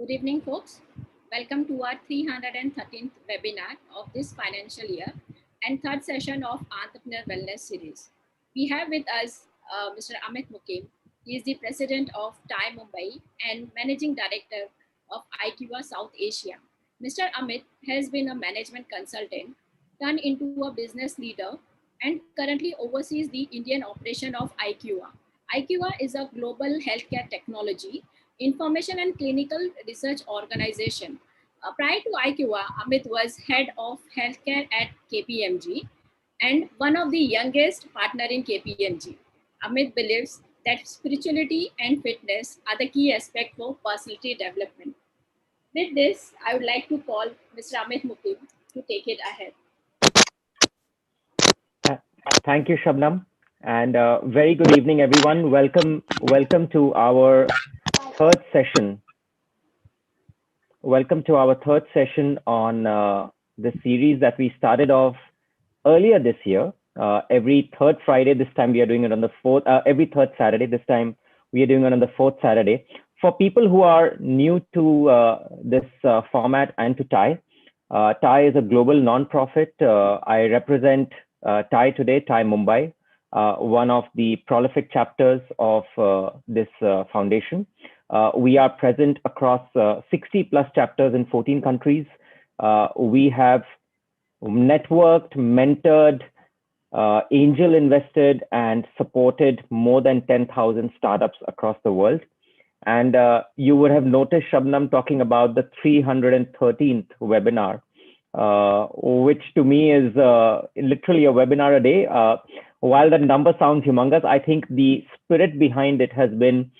Good evening, folks. Welcome to our 313th webinar of this financial year and third session of Entrepreneur Wellness Series. We have with us Mr. Amit Mookim. He is the president of TAI Mumbai and managing director of IQA South Asia. Mr. Amit has been a management consultant, turned into a business leader, and currently oversees the Indian operation of IQA. IQA is a global healthcare technology information and clinical research organization. Prior to IQA, Amit was head of healthcare at KPMG and one of the youngest partner in KPMG. Amit believes that spirituality and fitness are the key aspect for personality development. With this, I would like to call Mr. Amit Mookim to take it ahead. Thank you, Shabnam, and very good evening, everyone. Welcome to our third session. Welcome to our third session on the series that we started off earlier this year. Every third Friday, this time we are doing it on the fourth. Every third Saturday, this time we are doing it on the fourth Saturday. For people who are new to this format and to TAI, TAI is a global non-profit. I represent TAI today, TAI Mumbai, one of the prolific chapters of this foundation. We are present across 60 plus chapters in 14 countries. We have networked, mentored, angel invested, and supported more than 10,000 startups across the world. And you would have noticed Shabnam talking about the 313th webinar, which to me is literally a webinar a day. While the number sounds humongous, I think the spirit behind it has been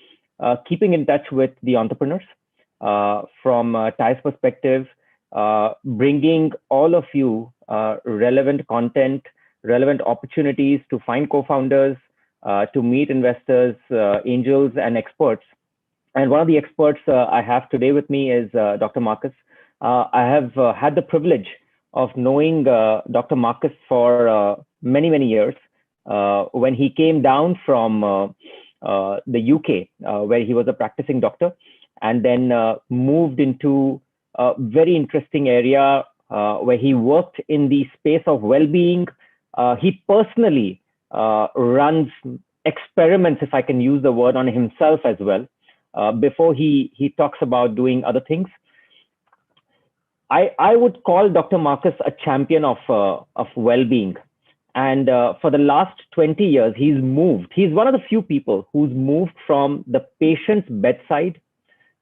keeping in touch with the entrepreneurs from TAI's perspective, bringing all of you relevant content, relevant opportunities to find co-founders, to meet investors, angels, and experts. And one of the experts I have today with me is Dr. Marcus. I have had the privilege of knowing Dr. Marcus for many, many years. When he came down from the UK, where he was a practicing doctor, and then moved into a very interesting area where he worked in the space of well-being. He personally runs experiments, if I can use the word, on himself as well, before he talks about doing other things. I would call Dr. Marcus a champion of well-being. And for the last 20 years, he's one of the few people who's moved from the patient's bedside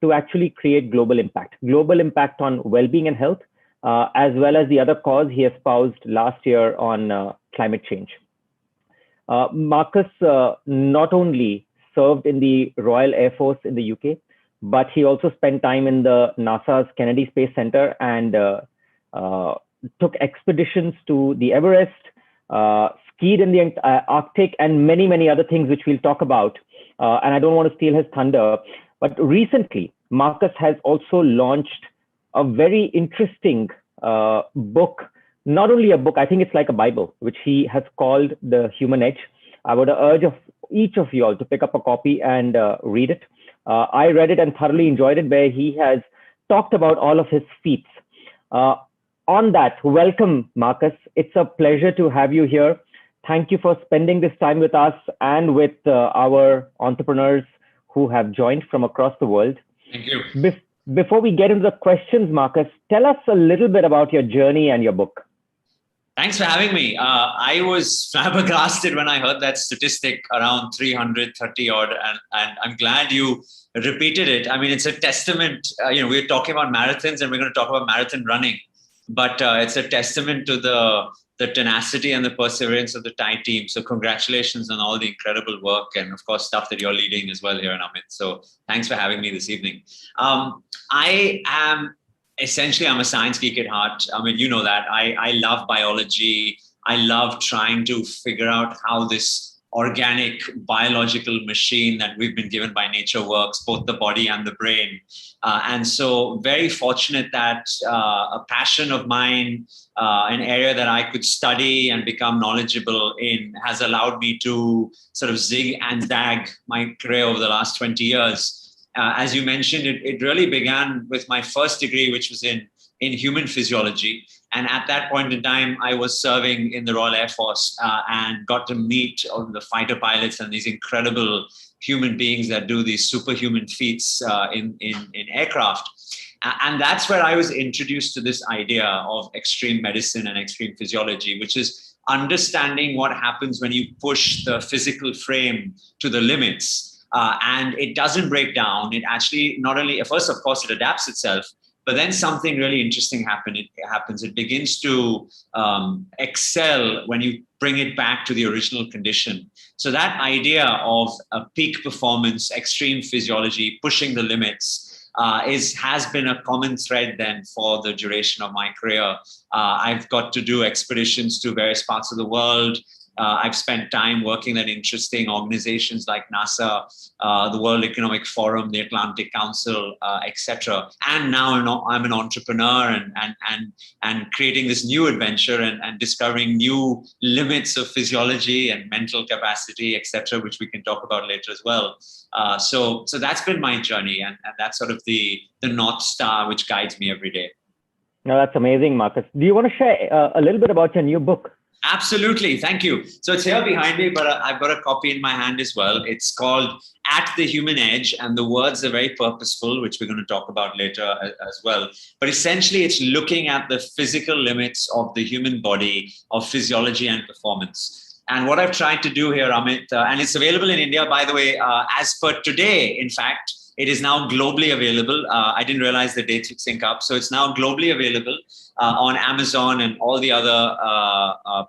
to actually create global impact on well-being and health, as well as the other cause he espoused last year on climate change. Marcus not only served in the Royal Air Force in the UK, but he also spent time in the NASA's Kennedy Space Center and took expeditions to the Everest, skied in the Arctic, and many, many other things which we'll talk about. And I don't want to steal his thunder, but recently Marcus has also launched a very interesting book, not only a book, I think it's like a Bible, which he has called The Human Edge. I would urge each of you all to pick up a copy and read it. I read it and thoroughly enjoyed it, where he has talked about all of his feats. On that, welcome, Marcus. It's a pleasure to have you here. Thank you for spending this time with us and with our entrepreneurs who have joined from across the world. Thank you. Before we get into the questions, Marcus, tell us a little bit about your journey and your book. Thanks for having me. I was flabbergasted when I heard that statistic around 330 odd, and I'm glad you repeated it. I mean, it's a testament. We're talking about marathons, and we're going to talk about marathon running, but it's a testament to the tenacity and the perseverance of the TAI team. So congratulations on all the incredible work and, of course, stuff that you're leading as well here in Amit. So thanks for having me this evening. Essentially, I'm a science geek at heart. I mean, you know that. I love biology. I love trying to figure out how this organic biological machine that we've been given by nature works, both the body and the brain. And so very fortunate that a passion of mine, an area that I could study and become knowledgeable in, has allowed me to sort of zig and zag my career over the last 20 years. As you mentioned, it really began with my first degree, which was in human physiology. And at that point in time, I was serving in the Royal Air Force and got to meet all the fighter pilots and these incredible human beings that do these superhuman feats in aircraft. And that's where I was introduced to this idea of extreme medicine and extreme physiology, which is understanding what happens when you push the physical frame to the limits. And it doesn't break down. It actually not only, first, of course, it adapts itself, but then something really interesting happens. It begins to excel when you bring it back to the original condition. So that idea of a peak performance, extreme physiology, pushing the limits, has been a common thread then for the duration of my career. I've got to do expeditions to various parts of the world. I've spent time working at interesting organizations like NASA, the World Economic Forum, the Atlantic Council, etc. And now I'm an entrepreneur and creating this new adventure and discovering new limits of physiology and mental capacity, etc., which we can talk about later as well. So that's been my journey, and that's sort of the North Star which guides me every day. No, that's amazing, Marcus. Do you want to share a little bit about your new book? Absolutely. Thank you. So it's here behind me, but I've got a copy in my hand as well. It's called At the Human Edge, and the words are very purposeful, which we're going to talk about later as well. But essentially, it's looking at the physical limits of the human body, of physiology and performance. And what I've tried to do here, Amit, and it's available in India, by the way, as per today, in fact, it is now globally available. I didn't realize the dates would sync up. So it's now globally available on Amazon and all the other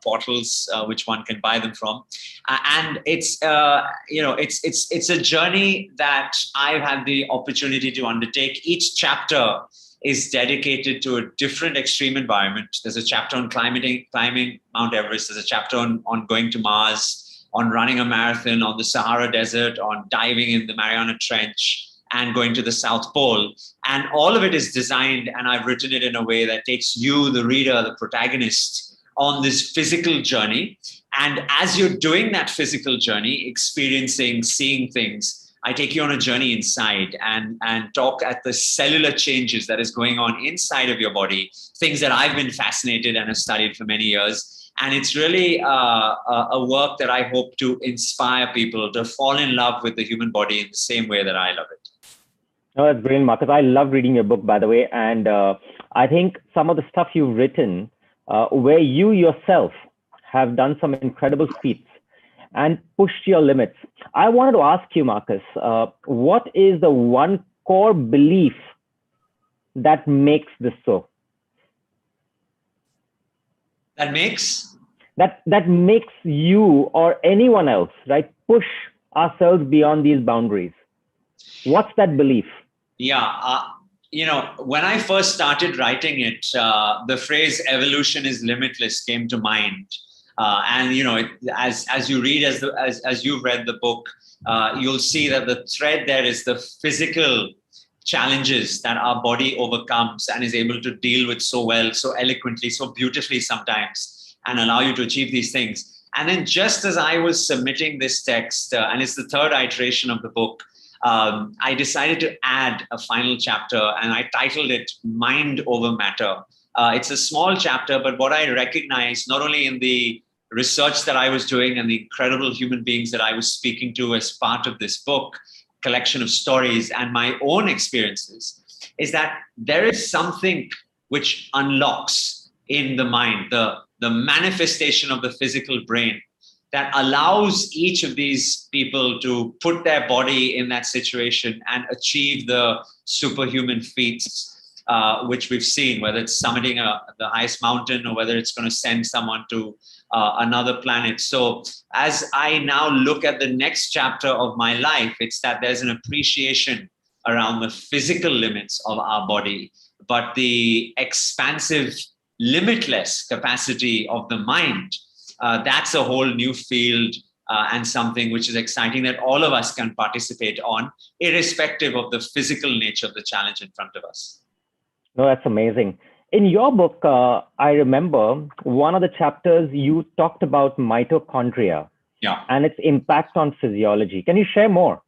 portals which one can buy them from. And it's a journey that I've had the opportunity to undertake. Each chapter is dedicated to a different extreme environment. There's a chapter on climbing Mount Everest. There's a chapter on going to Mars, on running a marathon, on the Sahara Desert, on diving in the Mariana Trench, and going to the South Pole. And all of it is designed, and I've written it in a way that takes you, the reader, the protagonist, on this physical journey. And as you're doing that physical journey, experiencing, seeing things, I take you on a journey inside and talk at the cellular changes that is going on inside of your body, things that I've been fascinated and have studied for many years. And it's really a work that I hope to inspire people to fall in love with the human body in the same way that I love it. No, that's brilliant, Marcus. I love reading your book, by the way. And I think some of the stuff you've written, where you yourself have done some incredible feats and pushed your limits. I wanted to ask you, Marcus, what is the one core belief that makes this so? That makes you or anyone else, right, push ourselves beyond these boundaries. What's that belief? Yeah, when I first started writing it, the phrase "evolution is limitless" came to mind. As you read, as you've read the book, you'll see that the thread there is the physical challenges that our body overcomes and is able to deal with so well, so eloquently, so beautifully sometimes, and allow you to achieve these things. And then just as I was submitting this text, and it's the third iteration of the book, I decided to add a final chapter, and I titled it Mind Over Matter. It's a small chapter, but what I recognized, not only in the research that I was doing and the incredible human beings that I was speaking to as part of this book, collection of stories, and my own experiences, is that there is something which unlocks in the mind, the manifestation of the physical brain, that allows each of these people to put their body in that situation and achieve the superhuman feats, which we've seen, whether it's summiting the highest mountain or whether it's going to send someone to another planet. So as I now look at the next chapter of my life, it's that there's an appreciation around the physical limits of our body, but the expansive, limitless capacity of the mind. That's a whole new field and something which is exciting that all of us can participate on, irrespective of the physical nature of the challenge in front of us. No, that's amazing. In your book, I remember one of the chapters you talked about mitochondria, and its impact on physiology. Can you share more?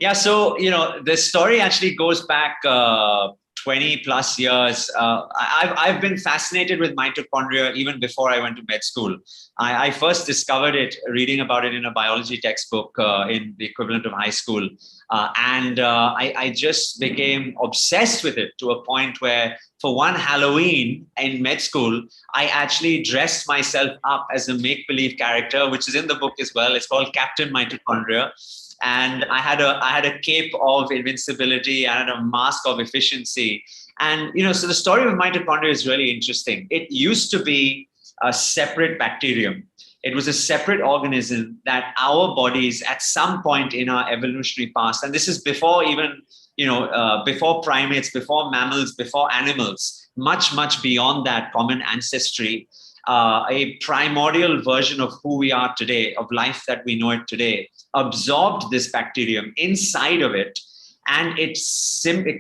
Yeah, so the story actually goes back 20 plus years. I've been fascinated with mitochondria even before I went to med school. I first discovered it reading about it in a biology textbook in the equivalent of high school. I just became obsessed with it to a point where for one Halloween in med school, I actually dressed myself up as a make-believe character, which is in the book as well. It's called Captain Mitochondria. And I had a cape of invincibility and a mask of efficiency. And so the story of mitochondria is really interesting. It used to be a separate bacterium. It was a separate organism that our bodies at some point in our evolutionary past, and this is before even before primates, before mammals, before animals, much beyond that common ancestry, a primordial version of who we are today, of life that we know it today, absorbed this bacterium inside of it. And it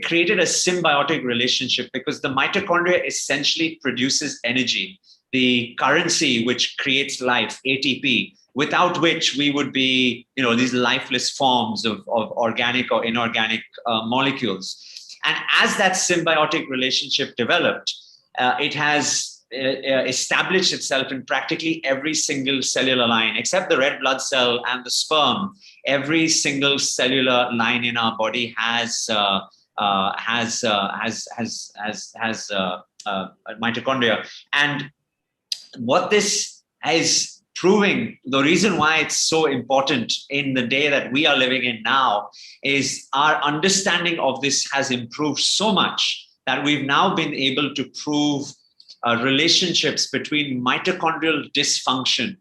created a symbiotic relationship because the mitochondria essentially produces energy, the currency which creates life, ATP, without which we would be, these lifeless forms of organic or inorganic molecules. And as that symbiotic relationship developed, it has established itself in practically every single cellular line, except the red blood cell and the sperm. Every single cellular line in our body has mitochondria. And what this is proving, the reason why it's so important in the day that we are living in now, is our understanding of this has improved so much that we've now been able to prove relationships between mitochondrial dysfunction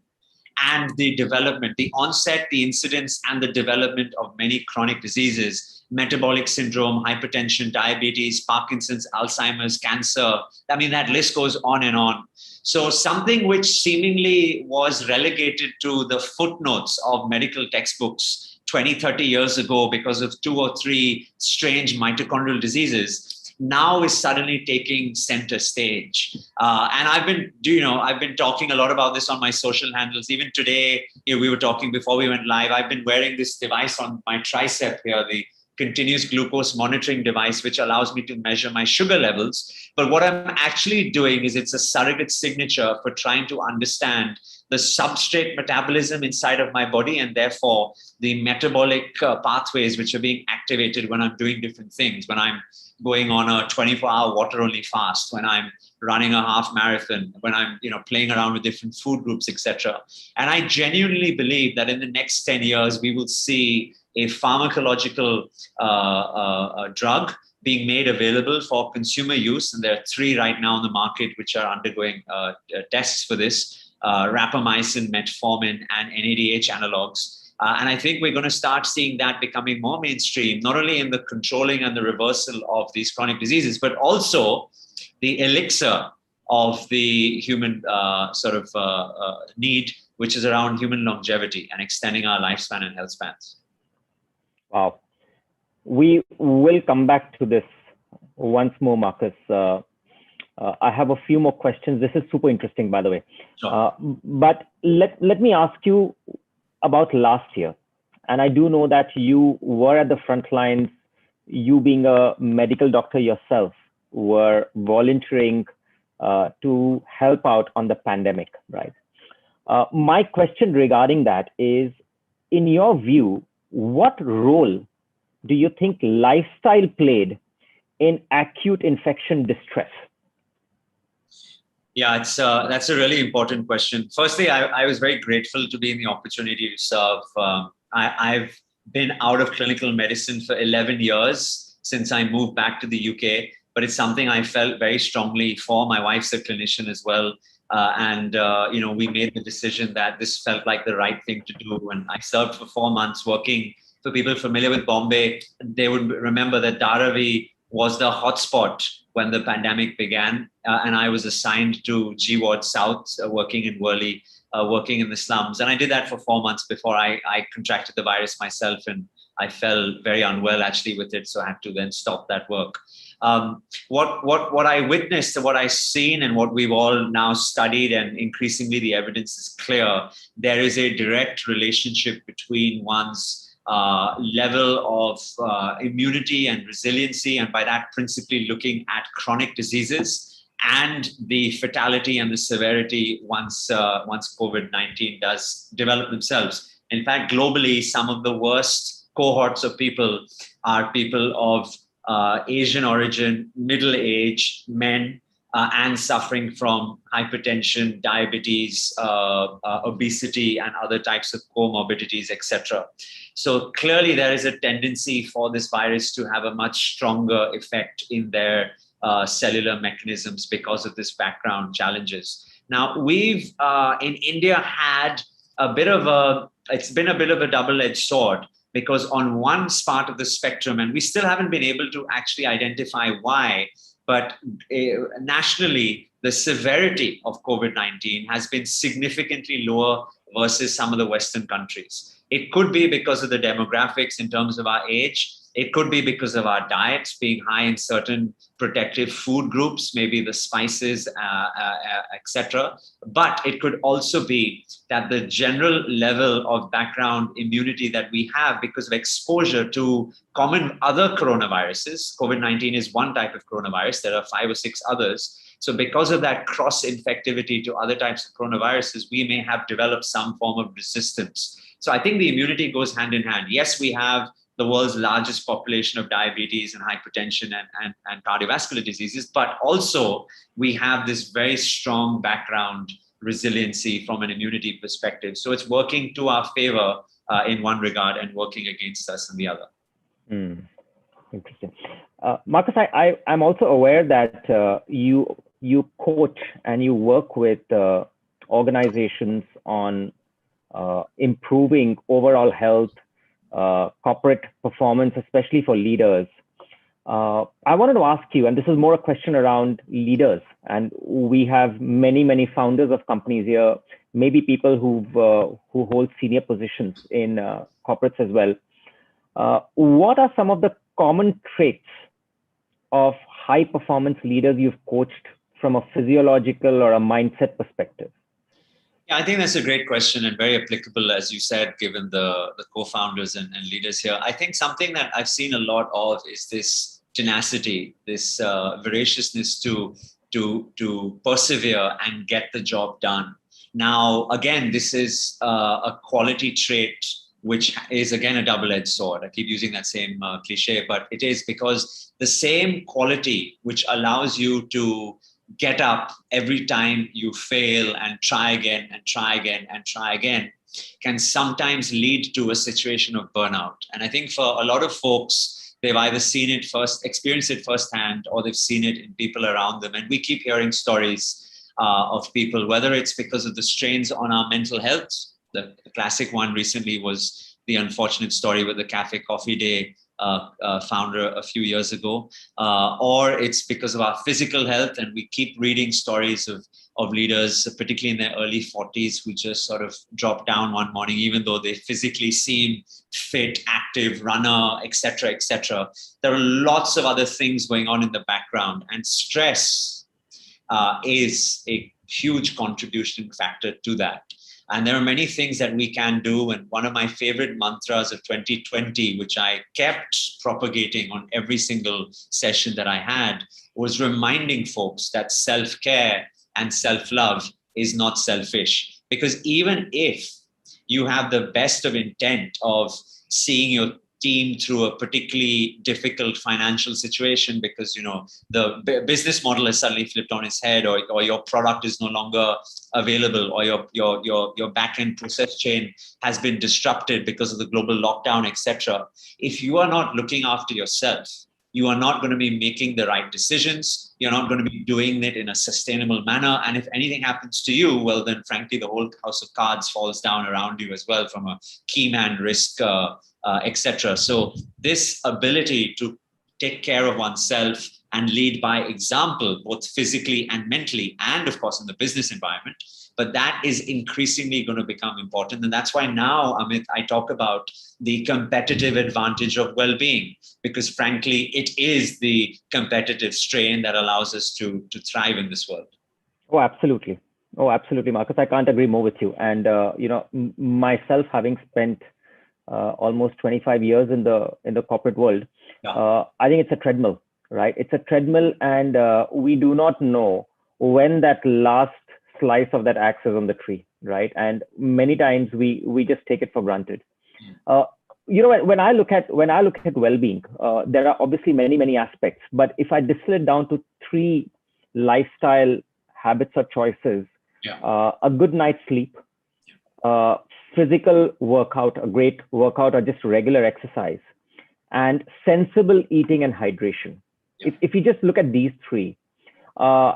and the development, the onset, the incidence, and the development of many chronic diseases, metabolic syndrome, hypertension, diabetes, Parkinson's, Alzheimer's, cancer. I mean, that list goes on and on. So something which seemingly was relegated to the footnotes of medical textbooks 20, 30 years ago because of 2 or 3 strange mitochondrial diseases, now is suddenly taking center stage. And I've been talking a lot about this on my social handles. Even today, we were talking before we went live. I've been wearing this device on my tricep here, the continuous glucose monitoring device, which allows me to measure my sugar levels. But what I'm actually doing is it's a surrogate signature for trying to understand the substrate metabolism inside of my body, and therefore the metabolic pathways which are being activated when I'm doing different things, when I'm going on a 24-hour water-only fast, when I'm running a half marathon, when I'm playing around with different food groups, etc. And I genuinely believe that in the next 10 years, we will see a pharmacological drug being made available for consumer use. And there are 3 right now on the market which are undergoing tests for this, rapamycin, metformin, and NADH analogs. And I think we're going to start seeing that becoming more mainstream, not only in the controlling and the reversal of these chronic diseases, but also the elixir of the human need, which is around human longevity and extending our lifespan and health spans. Wow. We will come back to this once more, Marcus. I have a few more questions. This is super interesting, by the way. Sure. But let me ask you about last year. And I do know that you were at the front lines, you being a medical doctor yourself, were volunteering to help out on the pandemic, right? My question regarding that is, in your view, what role do you think lifestyle played in acute infection distress? Yeah, that's a really important question. Firstly, I was very grateful to be in the opportunity to serve. I've been out of clinical medicine for 11 years since I moved back to the UK, but it's something I felt very strongly for. My wife's a clinician as well. We made the decision that this felt like the right thing to do. And I served for 4 months working. For people familiar with Bombay, they would remember that Dharavi was the hotspot when the pandemic began. And I was assigned to G Ward South, working in Worli, working in the slums. And I did that for 4 months before I contracted the virus myself. And I fell very unwell actually with it. So I had to then stop that work. What I witnessed, what I've seen, and what we've all now studied, and increasingly the evidence is clear, there is a direct relationship between one's level of immunity and resiliency, and by that principally looking at chronic diseases and the fatality and the severity once COVID-19 does develop themselves. In fact, globally, some of the worst cohorts of people are people of Asian origin, middle age, men, and suffering from hypertension, diabetes, obesity, and other types of comorbidities, etc. So clearly, there is a tendency for this virus to have a much stronger effect in their cellular mechanisms because of this background challenges. Now, we've in India had it's been a bit of a double-edged sword, because on one part of the spectrum, and we still haven't been able to actually identify why, but nationally, the severity of COVID-19 has been significantly lower versus some of the Western countries. It could be because of the demographics in terms of our age. It could be because of our diets being high in certain protective food groups, maybe the spices, etc. But it could also be that the general level of background immunity that we have because of exposure to common other coronaviruses. COVID-19 is one type of coronavirus. There are 5 or 6 others. So because of that cross-infectivity to other types of coronaviruses, we may have developed some form of resistance. So I think the immunity goes hand in hand. Yes, we have the world's largest population of diabetes and hypertension and cardiovascular diseases, but also we have this very strong background resiliency from an immunity perspective. So it's working to our favor in one regard and working against us in the other. Interesting. Marcus, I'm also aware that you coach and you work with organizations on improving overall health, corporate performance, especially for leaders. I wanted to ask you, and this is more a question around leaders, and we have many founders of companies here, maybe people who hold senior positions in corporates as well. What are some of the common traits of high performance leaders you've coached from a physiological or a mindset perspective? Yeah, I think that's a great question and very applicable, as you said, given the co-founders and leaders here. I think something that I've seen a lot of is this tenacity, this voraciousness to persevere and get the job done. Now, again, this is a quality trait which is, again, a double-edged sword. I keep using that same cliche, but it is because the same quality which allows you to get up every time you fail and try again and try again and try again can sometimes lead to a situation of burnout. And I think for a lot of folks, they've either seen it first, experienced it firsthand, or they've seen it in people around them. And we keep hearing stories of people, whether it's because of the strains on our mental health. The classic one recently was the unfortunate story with the Cafe Coffee Day founder a few years ago, or it's because of our physical health. And we keep reading stories of leaders, particularly in their early 40s, who just sort of drop down one morning, even though they physically seem fit, active, runner, etc., etc. There are lots of other things going on in the background, and stress is a huge contribution factor to that. And there are many things that we can do. And one of my favorite mantras of 2020, which I kept propagating on every single session that I had, was reminding folks that self-care and self-love is not selfish. Because even if you have the best of intent of seeing your team through a particularly difficult financial situation because, the business model has suddenly flipped on its head, or your product is no longer available, or your back-end process chain has been disrupted because of the global lockdown, etc. If you are not looking after yourself, you are not going to be making the right decisions. You're not going to be doing it in a sustainable manner. And if anything happens to you, well, then frankly, the whole house of cards falls down around you as well from a key man risk, etc. So this ability to take care of oneself and lead by example, both physically and mentally, and of course in the business environment, but that is increasingly going to become important. And that's why now, Amit, I talk about the competitive advantage of well-being, because frankly, it is the competitive strain that allows us to thrive in this world. Oh, absolutely. Oh, absolutely, Marcus. I can't agree more with you. And, myself having spent almost 25 years in the corporate world. Yeah. I think it's a treadmill, right? It's a treadmill, and we do not know when that last slice of that axe is on the tree, right? And many times we just take it for granted. Uh, when I look at well-being, there are obviously many aspects. But if I distill it down to three lifestyle habits or choices, a good night's sleep, uh, physical workout, a great workout, or just regular exercise, and sensible eating and hydration. If you just look at these three, uh,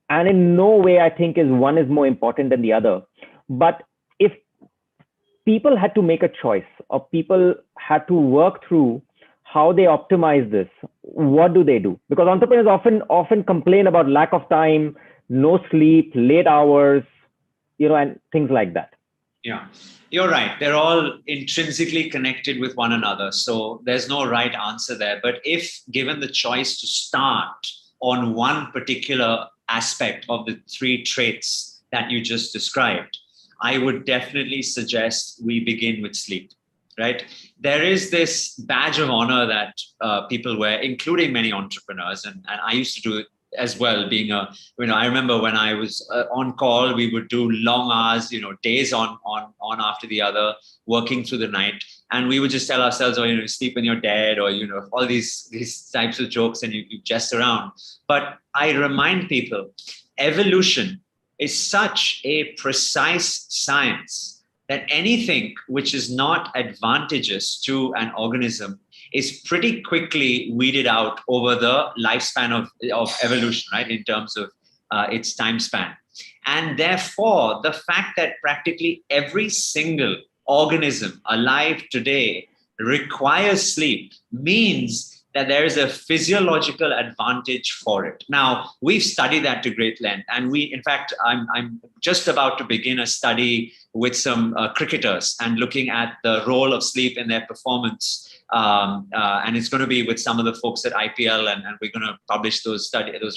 and in no way I think is one is more important than the other. But if people had to make a choice, or people had to work through how they optimize this, what do they do? Because entrepreneurs often complain about lack of time, no sleep, late hours, and things like that. Yeah, you're right. They're all intrinsically connected with one another. So there's no right answer there. But if given the choice to start on one particular aspect of the three traits that you just described, I would definitely suggest we begin with sleep, right? There is this badge of honor that people wear, including many entrepreneurs. And I used to do it as well, being I remember when I was on call, we would do long hours, days on after the other, working through the night. And we would just tell ourselves, sleep when you're dead, or, all these types of jokes, and you jest around. But I remind people, evolution is such a precise science that anything which is not advantageous to an organism is pretty quickly weeded out over the lifespan of evolution, right? In terms of its time span. And therefore, the fact that practically every single organism alive today requires sleep means that there is a physiological advantage for it. Now, we've studied that to great length. And in fact, I'm just about to begin a study with some cricketers and looking at the role of sleep in their performance. And it's going to be with some of the folks at IPL, and we're going to publish those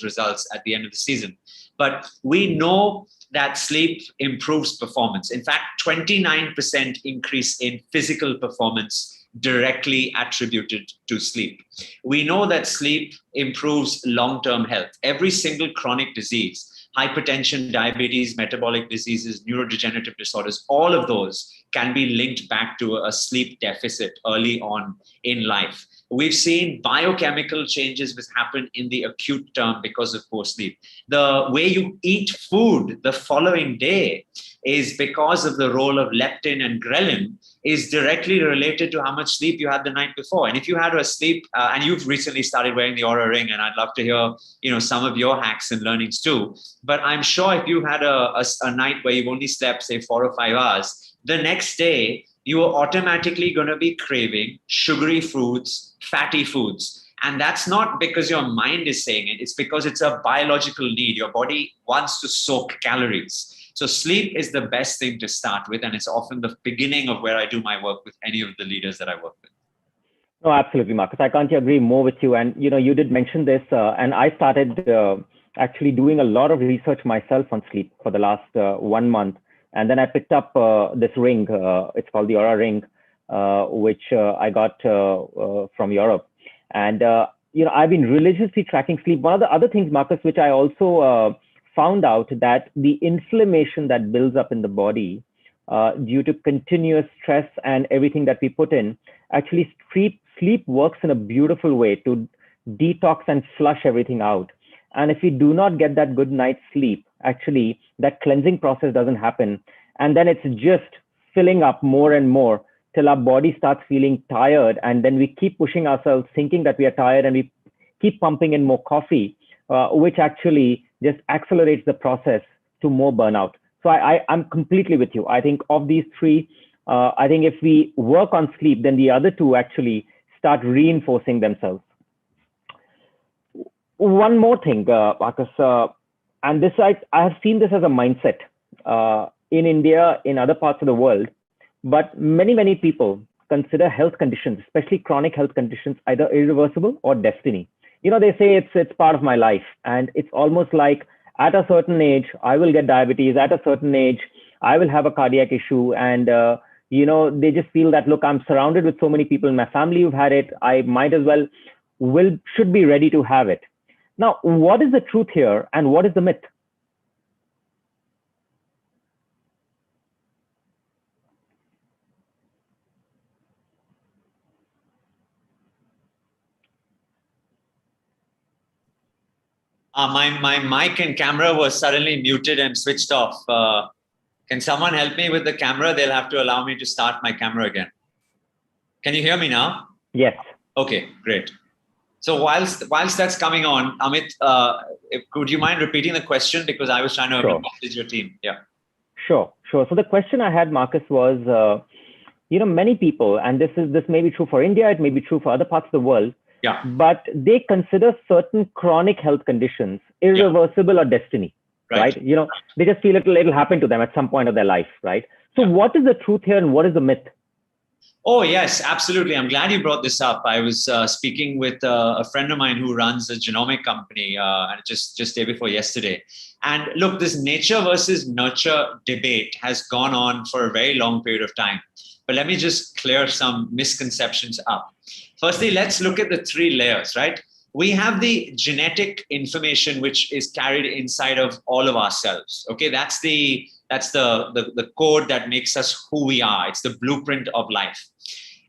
results at the end of the season. But we know that sleep improves performance. In fact, 29% increase in physical performance directly attributed to sleep. We know that sleep improves long-term health. Every single chronic disease, hypertension, diabetes, metabolic diseases, neurodegenerative disorders, all of those can be linked back to a sleep deficit early on in life. We've seen biochemical changes which happen in the acute term because of poor sleep. The way you eat food the following day is because of the role of leptin and ghrelin is directly related to how much sleep you had the night before. And if you had a sleep, and you've recently started wearing the Aura ring, and I'd love to hear, some of your hacks and learnings too. But I'm sure if you had a night where you've only slept, say, 4 or 5 hours, the next day, you are automatically going to be craving sugary foods, fatty foods. And that's not because your mind is saying it. It's because it's a biological need. Your body wants to soak calories. So sleep is the best thing to start with. And it's often the beginning of where I do my work with any of the leaders that I work with. No, absolutely, Marcus. I can't agree more with you. And, you did mention this, and I started actually doing a lot of research myself on sleep for the last 1 month. And then I picked up this ring. It's called the Aura ring, which I got from Europe. And, I've been religiously tracking sleep. One of the other things, Marcus, which I also found out that the inflammation that builds up in the body due to continuous stress and everything that we put in, actually sleep works in a beautiful way to detox and flush everything out. And if we do not get that good night's sleep, actually that cleansing process doesn't happen. And then it's just filling up more and more till our body starts feeling tired. And then we keep pushing ourselves thinking that we are tired, and we keep pumping in more coffee, which actually just accelerates the process to more burnout. So I'm completely with you. I think of these three, I think if we work on sleep, then the other two actually start reinforcing themselves. One more thing, Marcus, and this I have seen this as a mindset in India, in other parts of the world, but many people consider health conditions, especially chronic health conditions, either irreversible or destiny. They say it's part of my life, and it's almost like at a certain age, I will get diabetes. At a certain age, I will have a cardiac issue, and They just feel that, look, I'm surrounded with so many people in my family who've had it. I might as well should be ready to have it. Now, what is the truth here and what is the myth? My mic and camera was suddenly muted and switched off. Can someone help me with the camera? They'll have to allow me to start my camera again. Can you hear me now? Yes. Okay, great. So whilst that's coming on, Amit, could you mind repeating the question, because I was trying to message your team? Yeah. Sure. So the question I had, Marcus, was, many people, and this may be true for India, it may be true for other parts of the world, yeah, but they consider certain chronic health conditions irreversible or destiny, right? They just feel it'll happen to them at some point of their life, right? So what is the truth here and what is the myth? Oh, yes, absolutely. I'm glad you brought this up. I was speaking with a friend of mine who runs a genomic company and just day before yesterday. And look, this nature versus nurture debate has gone on for a very long period of time. But let me just clear some misconceptions up. Firstly, let's look at the three layers, right? We have the genetic information, which is carried inside of all of ourselves. Okay, that's the code that makes us who we are. It's the blueprint of life.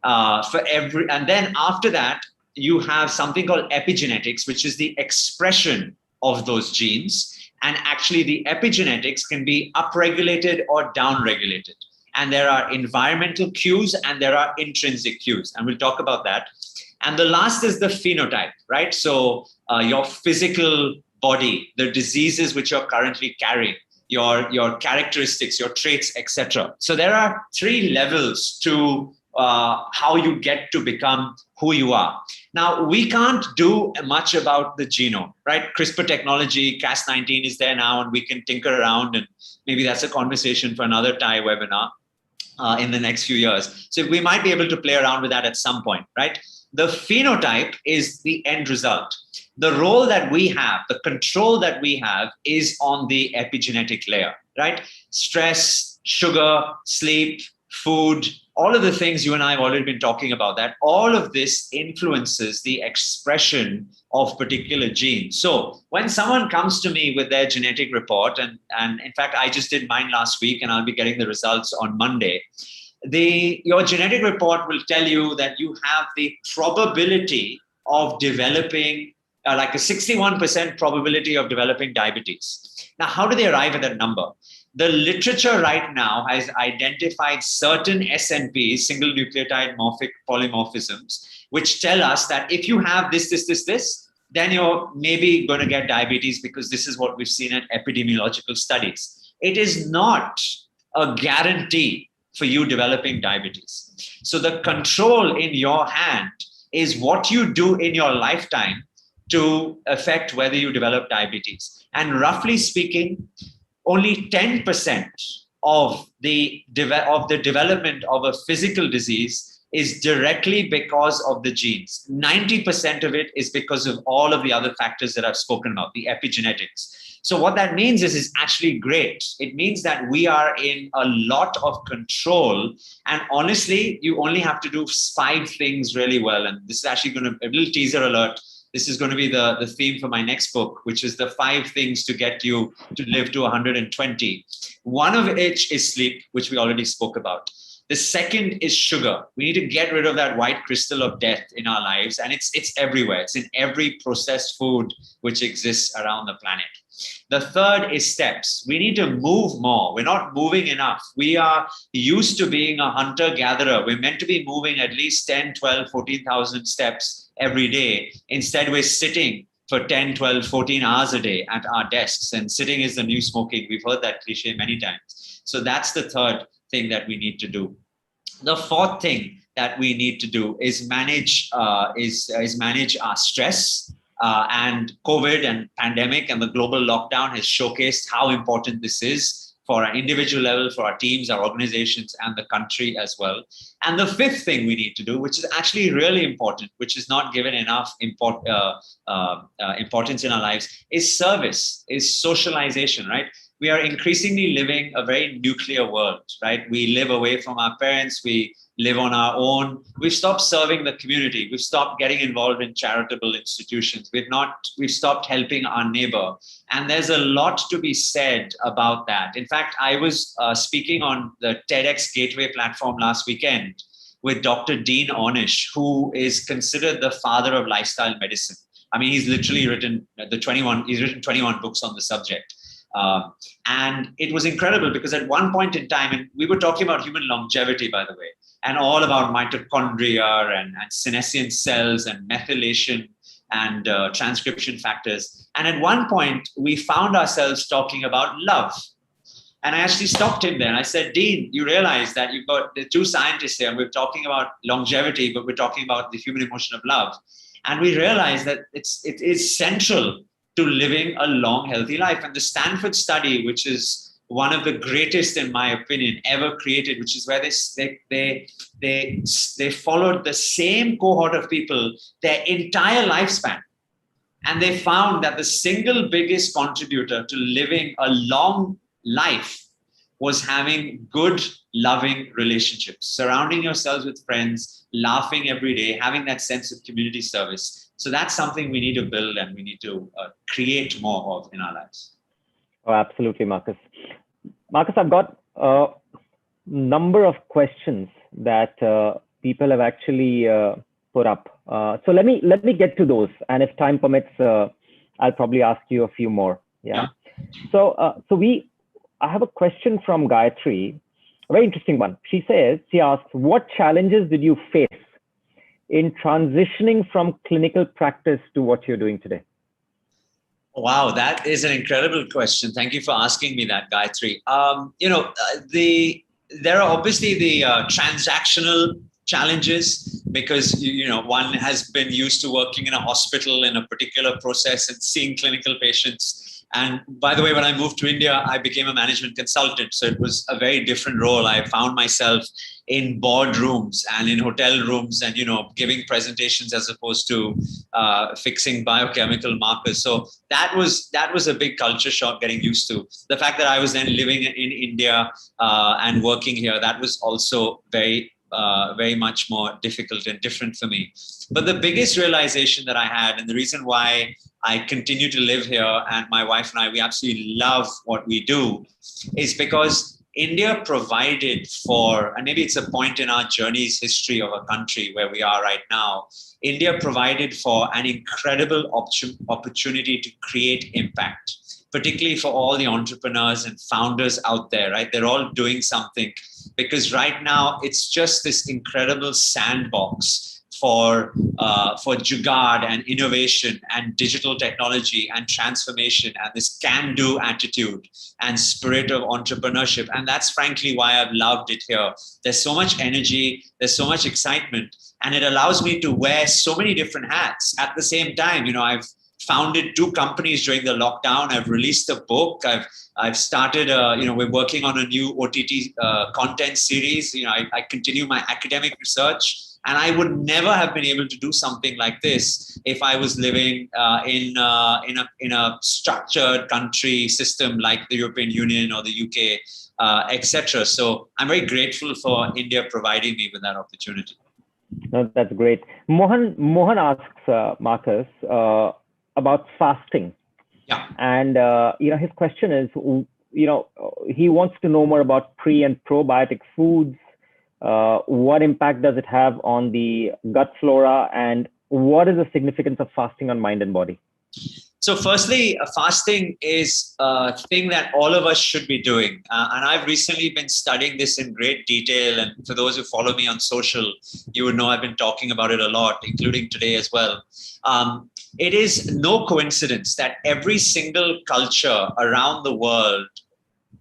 And then after that, you have something called epigenetics, which is the expression of those genes. And actually, the epigenetics can be upregulated or downregulated. And there are environmental cues and there are intrinsic cues. And we'll talk about that. And the last is the phenotype, right? So your physical body, the diseases which you're currently carrying, your characteristics, your traits, etc. So there are three levels to how you get to become who you are. Now, we can't do much about the genome, right? CRISPR technology, Cas19 is there now, and we can tinker around, and maybe that's a conversation for another TIE webinar in the next few years. So we might be able to play around with that at some point, right? The phenotype is the end result. The role that we have, the control that we have is on the epigenetic layer, right? Stress, sugar, sleep, food, all of the things you and I have already been talking about, that all of this influences the expression of particular genes. So when someone comes to me with their genetic report, and in fact, I just did mine last week and I'll be getting the results on Monday, your genetic report will tell you that you have the probability of developing, like a 61% probability of developing diabetes. Now, how do they arrive at that number? The literature right now has identified certain SNPs, single nucleotide morphic polymorphisms, which tell us that if you have this, then you're maybe going to get diabetes, because this is what we've seen in epidemiological studies. It is not a guarantee for you developing diabetes. So the control in your hand is what you do in your lifetime to affect whether you develop diabetes. And roughly speaking, only 10% of the development of a physical disease is directly because of the genes. 90% of it is because of all of the other factors that I've spoken about, the epigenetics. So what that means is actually great. It means that we are in a lot of control. And honestly, you only have to do 5 things really well. And this is actually going to, a little teaser alert, this is going to be the theme for my next book, which is the 5 things to get you to live to 120. One of which is sleep, which we already spoke about. The second is sugar. We need to get rid of that white crystal of death in our lives. And it's everywhere. It's in every processed food which exists around the planet. The third is steps. We need to move more. We're not moving enough. We are used to being a hunter-gatherer. We're meant to be moving at least 10, 12, 14,000 steps every day. Instead, we're sitting for 10, 12, 14 hours a day at our desks. And sitting is the new smoking. We've heard that cliche many times. So that's the third thing that we need to do. The fourth thing that we need to do is manage manage our stress. And COVID and pandemic and the global lockdown has showcased how important this is for our individual level, for our teams, our organizations, and the country as well. And the fifth thing we need to do, which is actually really important, which is not given enough importance in our lives, is service, is socialization, right? we are increasingly living a very nuclear world, right? We live away from our parents. We live on our own. We've stopped serving the community. We've stopped getting involved in charitable institutions. We've stopped helping our neighbor. And there's a lot to be said about that. In fact, I was speaking on the TEDx Gateway platform last weekend with Dr. Dean Ornish, who is considered the father of lifestyle medicine. I mean, he's literally written 21 books on the subject. And it was incredible because at one point in time, and we were talking about human longevity, by the way, and all about mitochondria and senescent cells and methylation and transcription factors. And at one point, we found ourselves talking about love. And I actually stopped him there and I said, Dean, you realize that you've got the two scientists here and we're talking about longevity, but we're talking about the human emotion of love. And we realized that it is central to living a long, healthy life. And the Stanford study, which is one of the greatest, in my opinion, ever created, which is where they followed the same cohort of people their entire lifespan. And they found that the single biggest contributor to living a long life was having good, loving relationships, surrounding yourselves with friends, laughing every day, having that sense of community service. So that's something we need to build and we need to create more of in our lives. Oh, absolutely, Marcus. Marcus, I've got a number of questions that people have actually put up. So let me get to those, and if time permits, I'll probably ask you a few more. Yeah. So I have a question from Gayatri, a very interesting one. She asks, what challenges did you face in transitioning from clinical practice to what you're doing today? Wow, that is an incredible question. Thank you for asking me that, Gayatri. There are obviously the transactional challenges because one has been used to working in a hospital in a particular process and seeing clinical patients. And by the way, when I moved to India, I became a management consultant. So it was a very different role. I found myself in boardrooms and in hotel rooms and, giving presentations as opposed to fixing biochemical markers. So that was a big culture shock getting used to. The fact that I was then living in India and working here, that was also very much more difficult and different for me. But the biggest realization that I had, and the reason why I continue to live here and my wife and I, we absolutely love what we do, is because India provided for, and maybe it's a point in our journey's history of a country where we are right now, India provided for an incredible opportunity to create impact, particularly for all the entrepreneurs and founders out there, right? They're all doing something because right now it's just this incredible sandbox for jugaad and innovation and digital technology and transformation and this can-do attitude and spirit of entrepreneurship. And that's frankly why I've loved it here. There's so much energy, there's so much excitement, and it allows me to wear so many different hats at the same time. I've founded 2 companies during the lockdown. I've released a book. I've started, we're working on a new OTT content series. I continue my academic research. And I would never have been able to do something like this if I was living in a structured country system like the European Union or the UK, etc. So I'm very grateful for India providing me with that opportunity. No, that's great. Mohan asks Marcus about fasting. Yeah. And his question is, he wants to know more about pre and probiotic foods. What impact does it have on the gut flora, and what is the significance of fasting on mind and body? So firstly, fasting is a thing that all of us should be doing. And I've recently been studying this in great detail. And for those who follow me on social, you would know I've been talking about it a lot, including today as well. It is no coincidence that every single culture around the world,